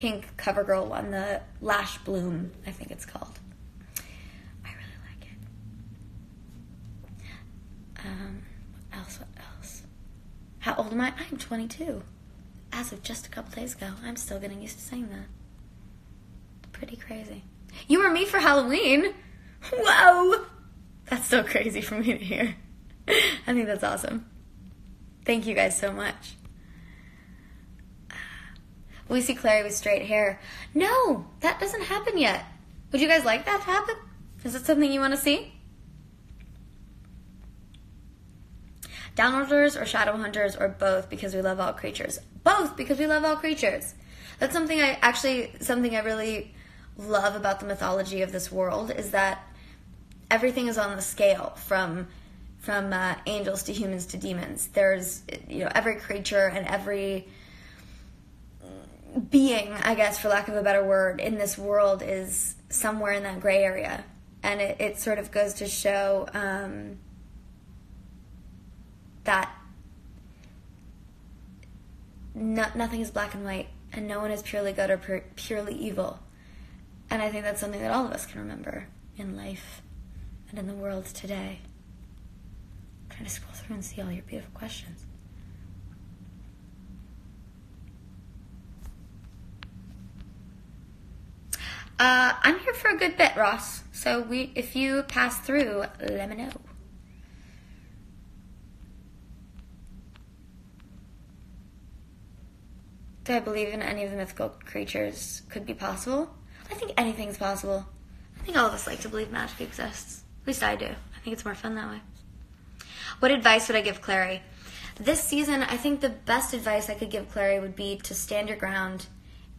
pink CoverGirl one, the Lash Bloom, I think it's called. I really like it. What else? How old am I? I'm 22. As of just a couple days ago. I'm still getting used to saying that. Pretty crazy. You were me for Halloween? Whoa! That's so crazy for me to hear. I think that's awesome. Thank you guys so much. We see Clary with straight hair. No, that doesn't happen yet. Would you guys like that to happen? Is it something you want to see? Downworlders or shadow hunters or both because we love all creatures? Both because we love all creatures. That's something I really love about the mythology of this world is that everything is on the scale from angels to humans to demons. There's, every creature and every being, I guess, for lack of a better word, in this world is somewhere in that gray area. And it sort of goes to show that nothing is black and white, and no one is purely good or purely evil. And I think that's something that all of us can remember in life and in the world today. I'm trying to scroll through and see all your beautiful questions. I'm here for a good bit, Ross. So if you pass through, let me know. Do I believe in any of the mythical creatures could be possible? I think anything's possible. I think all of us like to believe magic exists. At least I do. I think it's more fun that way. What advice would I give Clary? This season, I think the best advice I could give Clary would be to stand your ground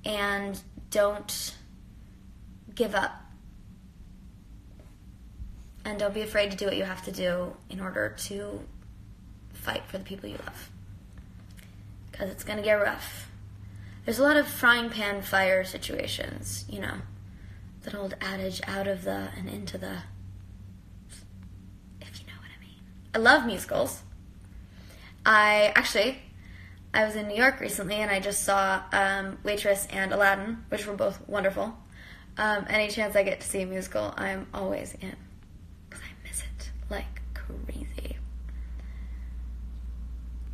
and don't give up. And don't be afraid to do what you have to do in order to fight for the people you love. Because it's going to get rough. There's a lot of frying pan fire situations, that old adage, out of the and into the, if you know what I mean. I love musicals. I was in New York recently and I just saw Waitress and Aladdin, which were both wonderful. Any chance I get to see a musical, I'm always in. Because I miss it like crazy.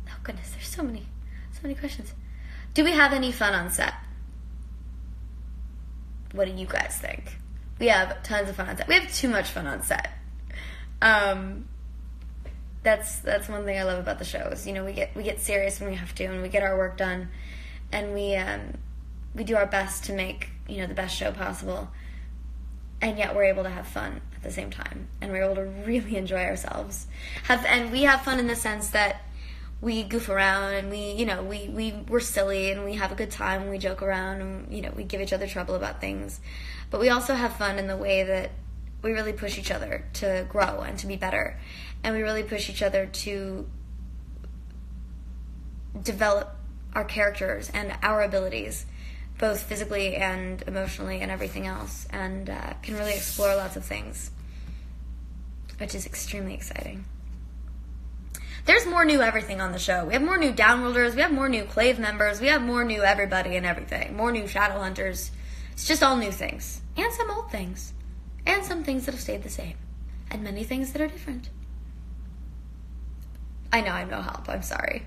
Oh goodness, there's so many questions. Do we have any fun on set? What do you guys think? We have tons of fun on set. We have too much fun on set. That's one thing I love about the show is, we get serious when we have to, and we get our work done, and we do our best to make, the best show possible, and yet we're able to have fun at the same time, and we're able to really enjoy ourselves. And we have fun in the sense that we goof around and we're silly and we have a good time and we joke around and we give each other trouble about things, but we also have fun in the way that we really push each other to grow and to be better, and we really push each other to develop our characters and our abilities, both physically and emotionally and everything else, and can really explore lots of things, which is extremely exciting. There's more new everything on the show. We have more new Downworlders, we have more new Clave members, we have more new everybody and everything, more new Shadow Hunters. It's just all new things, and some old things, and some things that have stayed the same, and many things that are different. I know I'm no help, I'm sorry.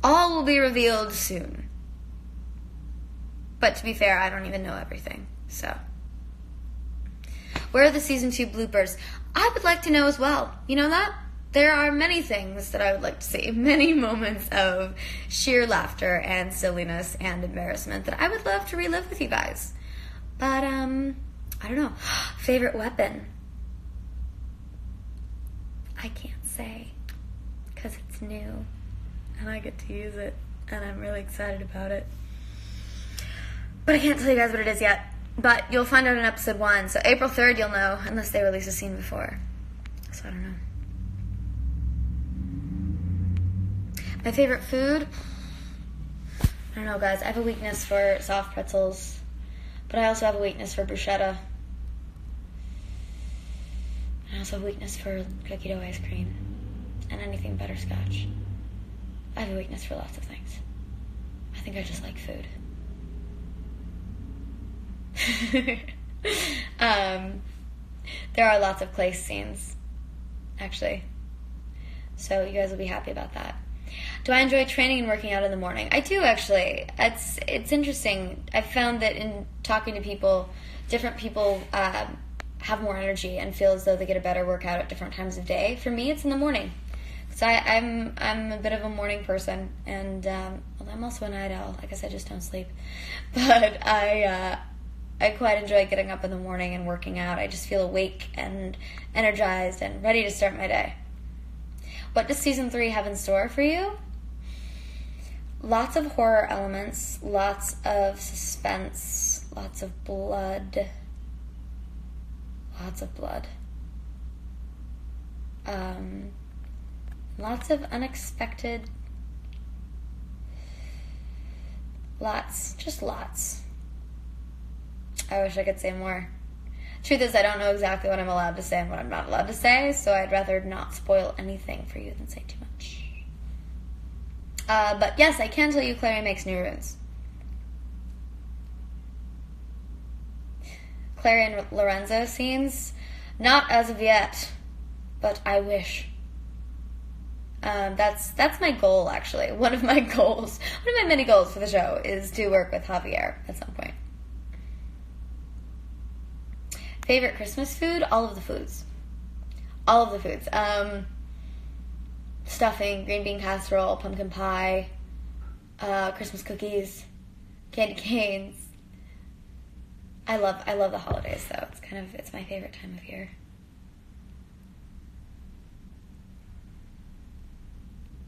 All will be revealed soon. But to be fair, I don't even know everything, so. Where are the season 2 bloopers? I would like to know as well. You know that? There are many things that I would like to see, many moments of sheer laughter and silliness and embarrassment that I would love to relive with you guys. But, I don't know. Favorite weapon? I can't say, because it's new, and I get to use it, and I'm really excited about it. But I can't tell you guys what it is yet. But you'll find out in episode 1, so April 3rd you'll know, unless they release a scene before. So I don't know. My favorite food? I don't know, guys. I have a weakness for soft pretzels, but I also have a weakness for bruschetta. I also have a weakness for cookie dough ice cream and anything butterscotch. I have a weakness for lots of things. I think I just like food. There are lots of place scenes, actually. So you guys will be happy about that. Do I enjoy training and working out in the morning? I do, actually. It's interesting. I've found that in talking to people, different people have more energy and feel as though they get a better workout at different times of day. For me, it's in the morning. So I'm a bit of a morning person, and well, I'm also a night owl. I guess I just don't sleep. But I quite enjoy getting up in the morning and working out. I just feel awake and energized and ready to start my day. What does season 3 have in store for you? Lots of horror elements, lots of suspense, lots of blood. Lots of blood. Lots of unexpected. Just lots. I wish I could say more. Truth is, I don't know exactly what I'm allowed to say and what I'm not allowed to say, so I'd rather not spoil anything for you than say too much. But yes, I can tell you Clary makes new runes. Clary and Lorenzo scenes? Not as of yet, but I wish. That's my goal, actually. One of my many goals for the show is to work with Javier at some point. Favorite Christmas food? All of the foods. Stuffing, green bean casserole, pumpkin pie, Christmas cookies, candy canes. I love the holidays, though. It's my favorite time of year.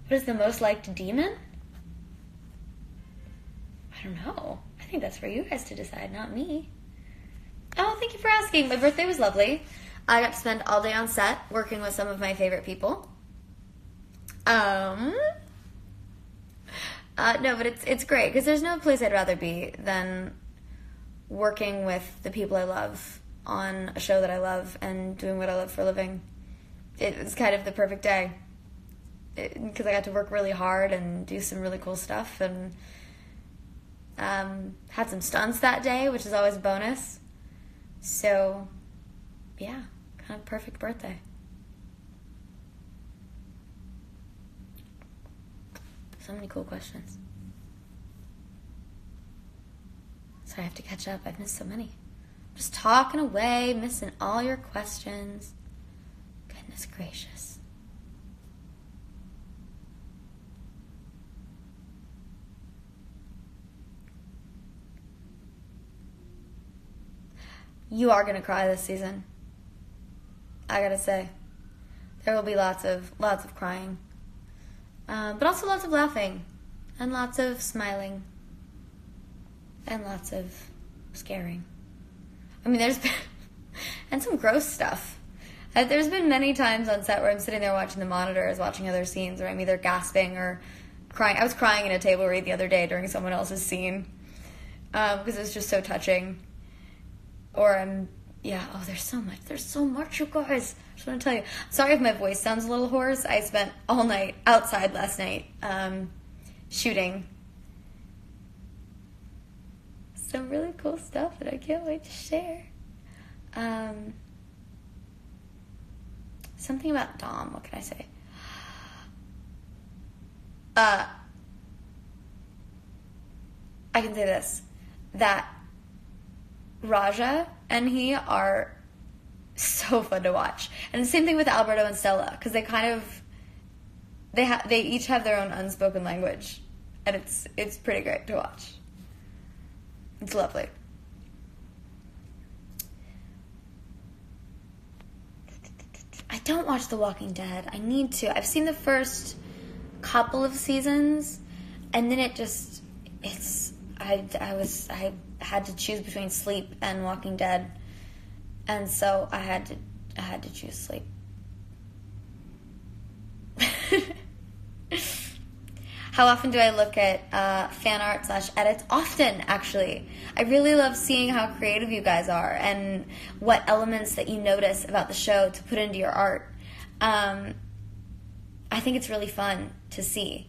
What is the most liked demon? I don't know. I think that's for you guys to decide, not me. Oh, thank you for asking. My birthday was lovely. I got to spend all day on set working with some of my favorite people. No, but it's great because there's no place I'd rather be than working with the people I love on a show that I love and doing what I love for a living. It was kind of the perfect day because I got to work really hard and do some really cool stuff and had some stunts that day, which is always a bonus. So, yeah, kind of perfect birthday. So many cool questions. Sorry, I have to catch up. I've missed so many. Just talking away, missing all your questions. Goodness gracious. You are gonna cry this season. I gotta say, there will be lots of crying, but also lots of laughing, and lots of smiling, and lots of scaring. I mean, there's been and some gross stuff. There's been many times on set where I'm sitting there watching the monitors, watching other scenes, where I'm either gasping or crying. I was crying in a table read the other day during someone else's scene because it was just so touching. Or there's so much, you guys. I just want to tell you. Sorry if my voice sounds a little hoarse. I spent all night outside last night shooting some really cool stuff that I can't wait to share. Something about Dom. What can I say? I can say this. That Raja and he are so fun to watch, and the same thing with Alberto and Stella because they each have their own unspoken language, and it's pretty great to watch. It's lovely. I don't watch The Walking Dead. I need to. I've seen the first couple of seasons, and then I had to choose between sleep and Walking Dead, and so I had to choose sleep. How often do I look at fan art / edits? Often, actually. I really love seeing how creative you guys are and what elements that you notice about the show to put into your art. I think it's really fun to see.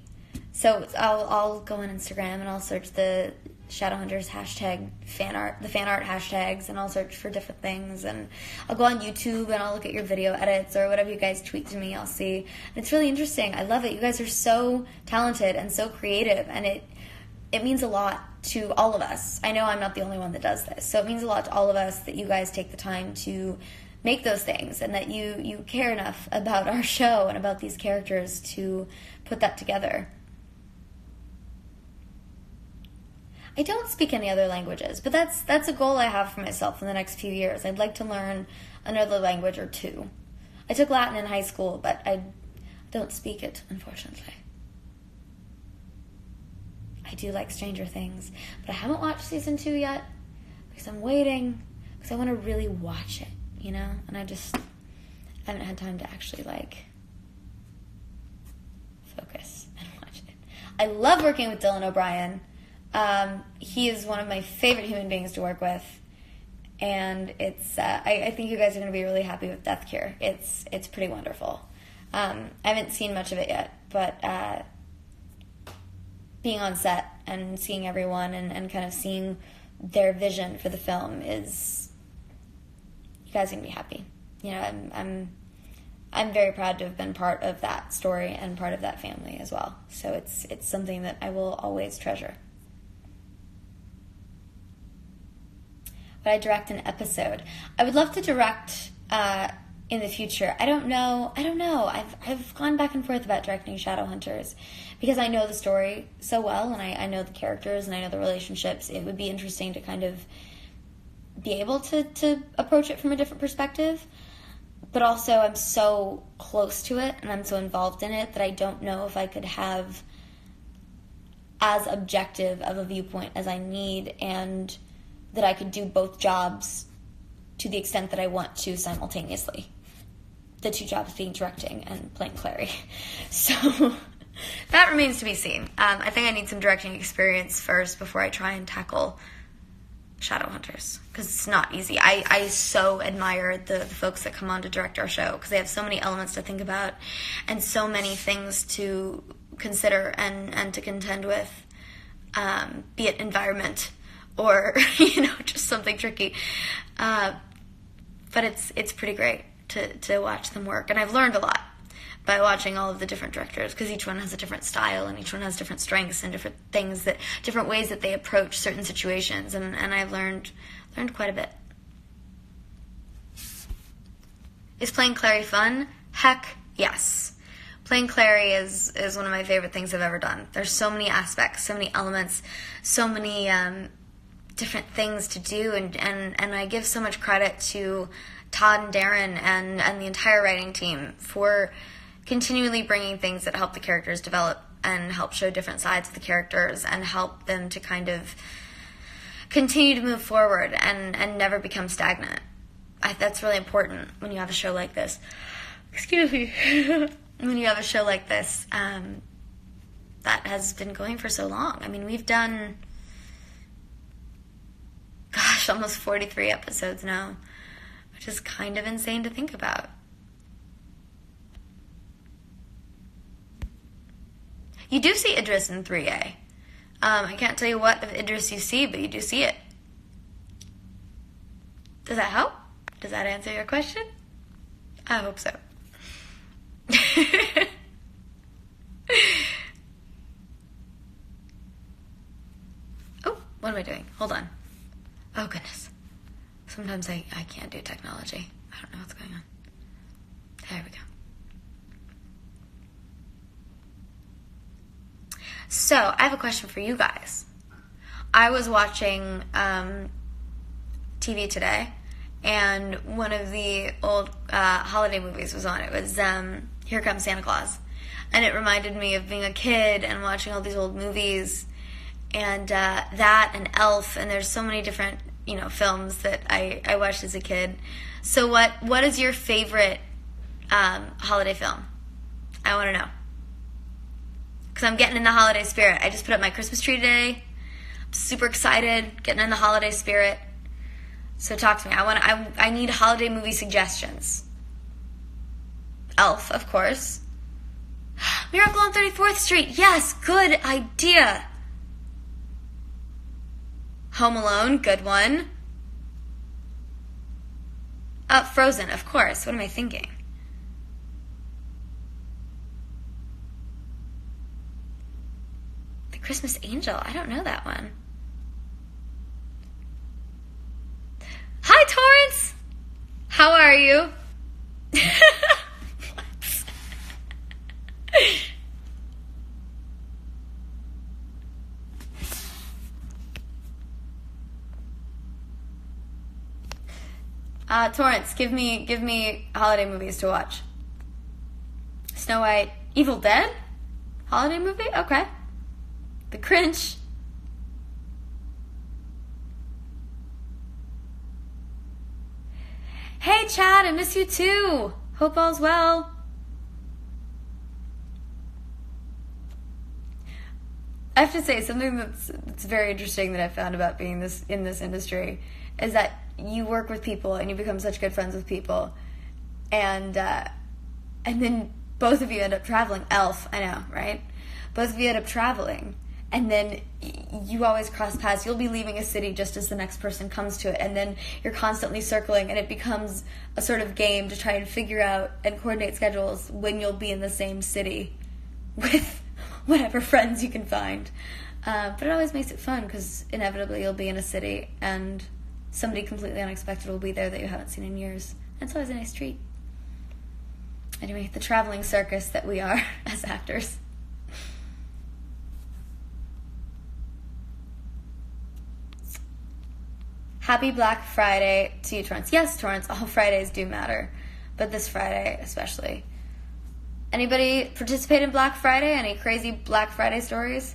So I'll go on Instagram and I'll search the Shadowhunters hashtag fan art, the fan art hashtags, and I'll search for different things, and I'll go on YouTube and I'll look at your video edits or whatever you guys tweet to me. I'll see, and it's really interesting. I love it. You guys are so talented and so creative, and it means a lot to all of us. I know I'm not the only one that does this, so it means a lot to all of us that you guys take the time to make those things, and that you care enough about our show and about these characters to put that together. I don't speak any other languages, but that's a goal I have for myself in the next few years. I'd like to learn another language or two. I took Latin in high school, but I don't speak it, unfortunately. I do like Stranger Things, but I haven't watched season 2 yet because I'm waiting, because I want to really watch it, you know? And I haven't had time to actually, focus and watch it. I love working with Dylan O'Brien. He is one of my favorite human beings to work with, and it's I think you guys are going to be really happy with Death Cure. It's pretty wonderful. I haven't seen much of it yet, but being on set and seeing everyone and kind of seeing their vision for the film is, you guys are going to be happy. You know, I'm very proud to have been part of that story and part of that family as well. So it's something that I will always treasure. Would I direct an episode? I would love to direct in the future. I don't know. I've gone back and forth about directing Shadowhunters because I know the story so well, and I know the characters and I know the relationships. It would be interesting to kind of be able to approach it from a different perspective. But also I'm so close to it and I'm so involved in it that I don't know if I could have as objective of a viewpoint as I need, and that I could do both jobs to the extent that I want to simultaneously. The two jobs being directing and playing Clary. So that remains to be seen. I think I need some directing experience first before I try and tackle Shadowhunters, because it's not easy. I so admire the folks that come on to direct our show, because they have so many elements to think about and so many things to consider and to contend with, be it environment or just something tricky, but it's pretty great to watch them work, and I've learned a lot by watching all of the different directors, because each one has a different style and each one has different strengths and different ways that they approach certain situations, and I've learned quite a bit. Is playing Clary fun? Heck yes. Playing Clary is one of my favorite things I've ever done. There's so many aspects, so many elements, so many different things to do, and I give so much credit to Todd and Darren and the entire writing team for continually bringing things that help the characters develop and help show different sides of the characters and help them to kind of continue to move forward and never become stagnant. That's really important when you have a show like this. Excuse me. When you have a show like this that has been going for so long. I mean, we've done, almost 43 episodes now, which is kind of insane to think about. You do see Idris in 3A. I can't tell you what of Idris you see, but you do see it. Does that help? Does that answer your question? I hope so. Oh, what am I doing? Hold on. Oh, goodness. Sometimes I can't do technology. I don't know what's going on. There we go. So, I have a question for you guys. I was watching TV today, and one of the old holiday movies was on. It was Here Comes Santa Claus. And it reminded me of being a kid and watching all these old movies, and that and Elf, and there's so many different films that I watched as a kid. So what is your favorite holiday film? I want to know. Because I'm getting in the holiday spirit. I just put up my Christmas tree today. I'm super excited, getting in the holiday spirit. So talk to me. I need holiday movie suggestions. Elf, of course. Miracle on 34th Street. Yes, good idea. Home Alone, good one. Frozen, of course. What am I thinking? The Christmas Angel. I don't know that one. Hi, Torrance! How are you? Torrance, give me holiday movies to watch. Snow White, Evil Dead? Holiday movie? Okay. The Grinch. Hey, Chad, I miss you too. Hope all's well. I have to say, something that's very interesting that I found about being in this industry is that you work with people and you become such good friends with people, and then both of you end up traveling. Elf, I know, right? Both of you end up traveling, and then you always cross paths. You'll be leaving a city just as the next person comes to it, and then you're constantly circling, and it becomes a sort of game to try and figure out and coordinate schedules when you'll be in the same city with whatever friends you can find. But it always makes it fun because inevitably you'll be in a city and somebody completely unexpected will be there that you haven't seen in years. That's always a nice treat. Anyway, the traveling circus that we are as actors. Happy Black Friday to you, Torrance. Yes, Torrance, all Fridays do matter, but this Friday especially. Anybody participate in Black Friday? Any crazy Black Friday stories?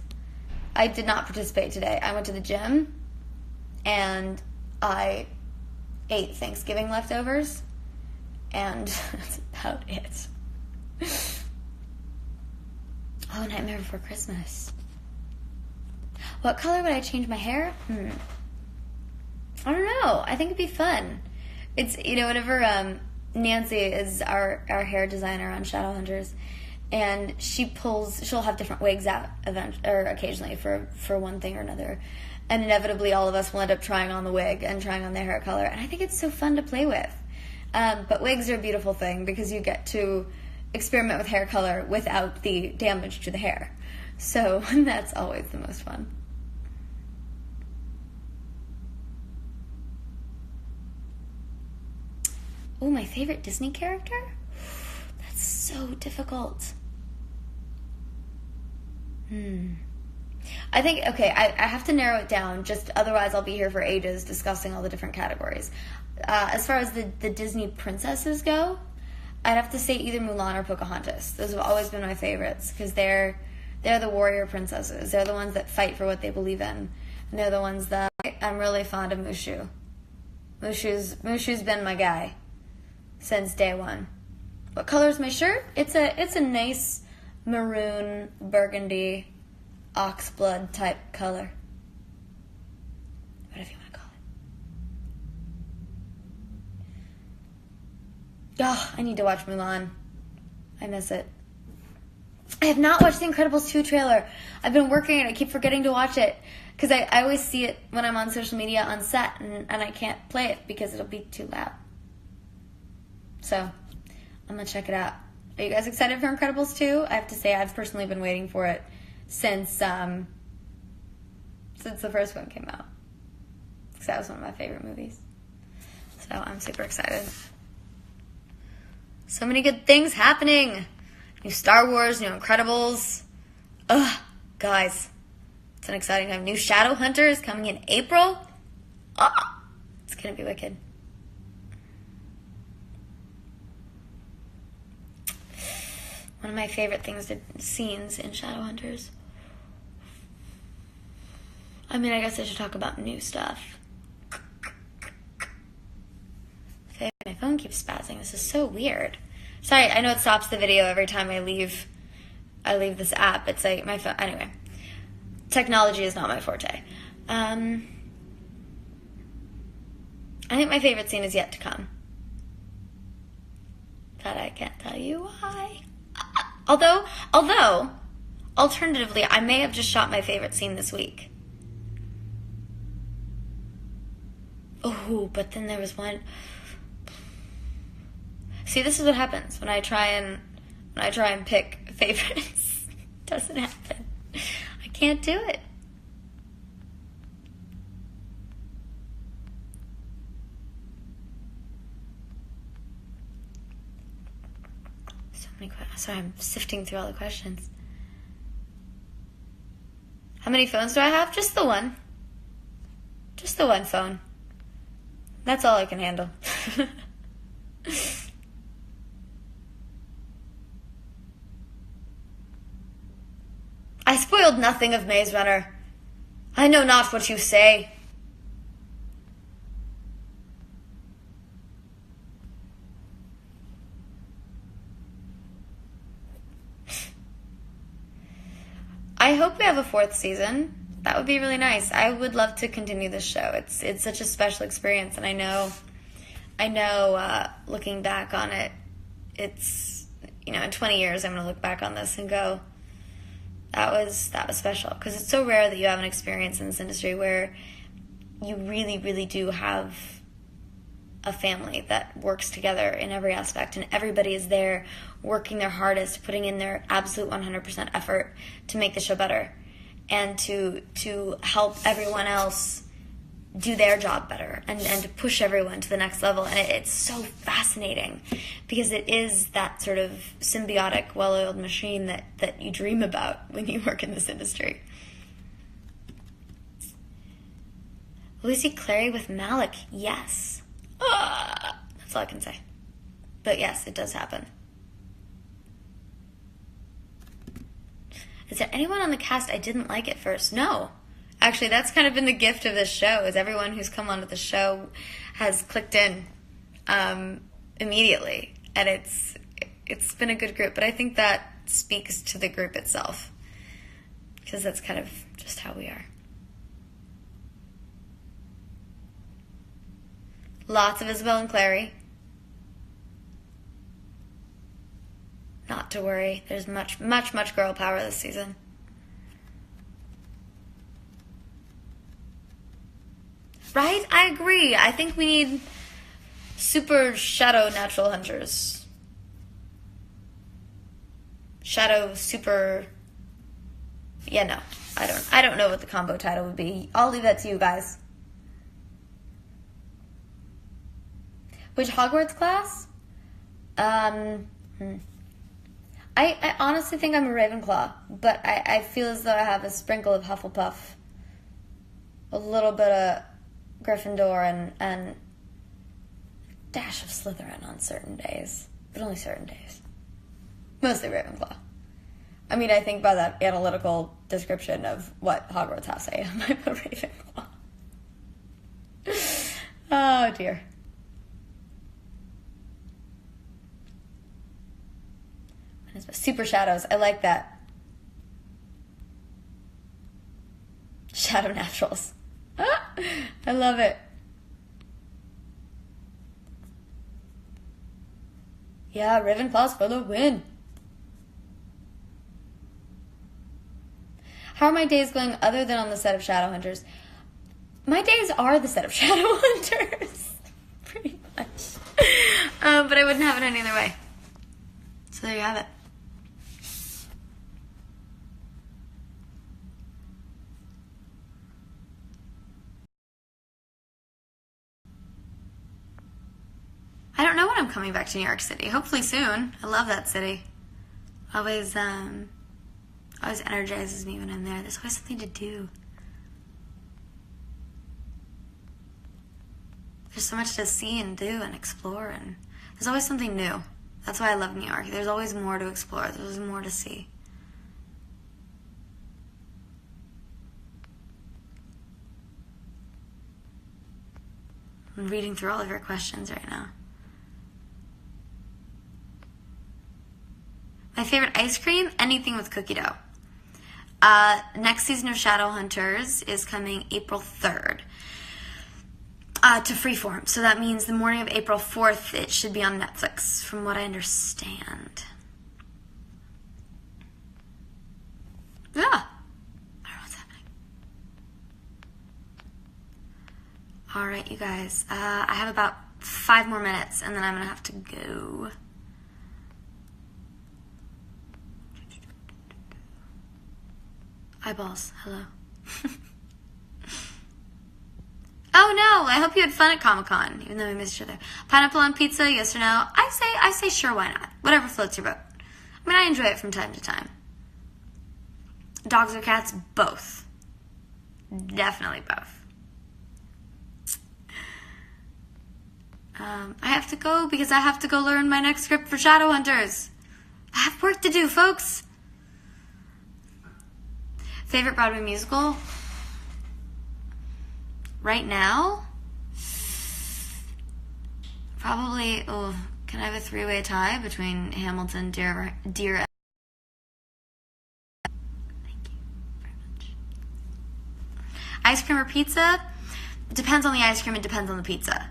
I did not participate today. I went to the gym, and I ate Thanksgiving leftovers, and that's about it. Oh, Nightmare Before Christmas. What color would I change my hair? I don't know. I think it'd be fun. It's, whenever Nancy is our hair designer on Shadowhunters, and she'll have different wigs out occasionally for one thing or another, and inevitably all of us will end up trying on the wig and trying on the hair color, and I think it's so fun to play with. But wigs are a beautiful thing because you get to experiment with hair color without the damage to the hair, so that's always the most fun. Oh, my favorite Disney character? That's so difficult. I think, okay, I have to narrow it down, just otherwise I'll be here for ages discussing all the different categories. As far as the Disney princesses go, I'd have to say either Mulan or Pocahontas. Those have always been my favorites, because they're the warrior princesses. They're the ones that fight for what they believe in. And they're the ones that I'm really fond of. Mushu. Mushu's been my guy since day one. What color is my shirt? It's a nice maroon, burgundy, oxblood type color. Whatever you want to call it. Oh, I need to watch Mulan. I miss it. I have not watched The Incredibles 2 trailer. I've been working and I keep forgetting to watch it because I always see it when I'm on social media on set and I can't play it because it'll be too loud. So, I'm going to check it out. Are you guys excited for Incredibles 2? I have to say, I've personally been waiting for it since the first one came out. Because that was one of my favorite movies. So, I'm super excited. So many good things happening. New Star Wars, new Incredibles. Ugh, guys. It's an exciting time. New Shadowhunters coming in April. It's going to be wicked. One of my favorite scenes in Shadowhunters. I mean, I guess I should talk about new stuff. Okay, my phone keeps spazzing. This is so weird. Sorry, I know it stops the video every time I leave this app. It's like my phone. Anyway, technology is not my forte. I think my favorite scene is yet to come. But I can't tell you why. Although, alternatively, I may have just shot my favorite scene this week. Oh, but then there was one. See, this is what happens when I try and pick favorites. It doesn't happen. I can't do it. So many questions. Sorry, I'm sifting through all the questions. How many phones do I have? Just the one. Just the one phone. That's all I can handle. I spoiled nothing of Maze Runner. I know not what you say. I hope we have a 4th season. That would be really nice. I would love to continue this show. It's such a special experience, and I know. Looking back on it, it's, in 20 years I'm going to look back on this and go, that was special, because it's so rare that you have an experience in this industry where you really, really do have a family that works together in every aspect, and everybody is there working their hardest, putting in their absolute 100% effort to make the show better and to help everyone else do their job better and to push everyone to the next level. And it's so fascinating because it is that sort of symbiotic, well-oiled machine that you dream about when you work in this industry. Will we see Clary with Malik? Yes. That's all I can say. But yes, it does happen. Is there anyone on the cast I didn't like at first? No. Actually, that's kind of been the gift of this show, is everyone who's come onto the show has clicked in immediately. And it's been a good group. But I think that speaks to the group itself, because that's kind of just how we are. Lots of Isabel and Clary. Not to worry. There's much, much, much girl power this season. Right? I agree. I think we need super shadow natural hunters. Shadow super... Yeah, no. I don't know what the combo title would be. I'll leave that to you guys. Which Hogwarts class? I honestly think I'm a Ravenclaw, but I feel as though I have a sprinkle of Hufflepuff, a little bit of Gryffindor, and a dash of Slytherin on certain days, but only certain days. Mostly Ravenclaw. I mean, I think by that analytical description of what Hogwarts House I am, I'm a Ravenclaw. Oh, dear. Super shadows. I like that. Shadow naturals. I love it. Yeah, Ravenclaws for the win. How are my days going other than on the set of Shadowhunters? My days are the set of Shadowhunters. Pretty much. But I wouldn't have it any other way. So there you have it. I don't know when I'm coming back to New York City. Hopefully soon. I love that city. Always energizes me when I'm there. There's always something to do. There's so much to see and do and explore, and there's always something new. That's why I love New York. There's always more to explore. There's more to see. I'm reading through all of your questions right now. My favorite ice cream? Anything with cookie dough. Next season of Shadowhunters is coming April 3rd to Freeform. So that means the morning of April 4th, it should be on Netflix, from what I understand. Yeah. I don't know what's happening. All All right, you guys. I have about 5 more minutes, and then I'm gonna have to go. Eyeballs, hello. Oh no, I hope you had fun at Comic-Con, even though we missed each other. Pineapple on pizza, yes or no? I say sure, why not? Whatever floats your boat. I mean, I enjoy it from time to time. Dogs or cats? Both. Definitely both. I have to go because I have to go learn my next script for Shadowhunters. I have work to do, folks. Favorite Broadway musical? Right now? Probably, can I have a 3-way tie between Hamilton, Dear Thank you very much. Ice cream or pizza? It depends on the ice cream, it depends on the pizza.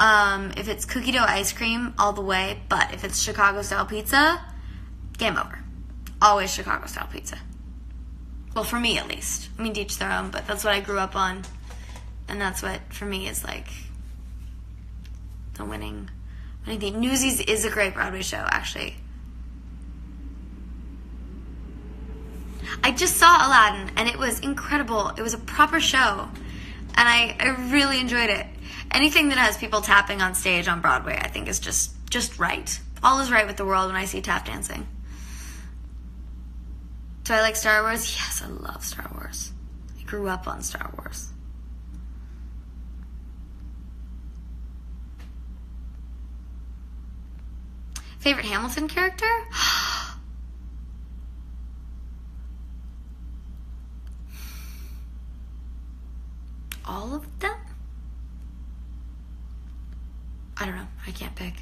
If it's cookie dough ice cream, all the way, but if it's Chicago-style pizza, game over. Always Chicago-style pizza. Well, for me, at least. I mean, to each their own, but that's what I grew up on. And that's what, for me, is like the winning thing. Newsies is a great Broadway show, actually. I just saw Aladdin, and it was incredible. It was a proper show, and I really enjoyed it. Anything that has people tapping on stage on Broadway, I think, is just right. All is right with the world when I see tap dancing. Do I like Star Wars? Yes, I love Star Wars. I grew up on Star Wars. Favorite Hamilton character? All of them? I don't know. I can't pick.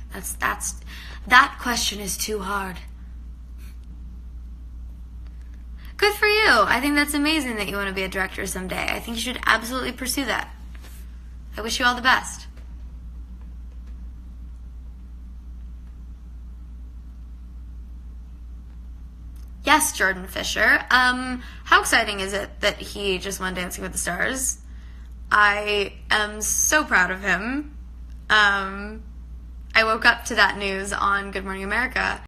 That question is too hard. Good for you. I think that's amazing that you want to be a director someday. I think you should absolutely pursue that. I wish you all the best. Yes, Jordan Fisher. How exciting is it that he just won Dancing with the Stars? I am so proud of him. I woke up to that news on Good Morning America.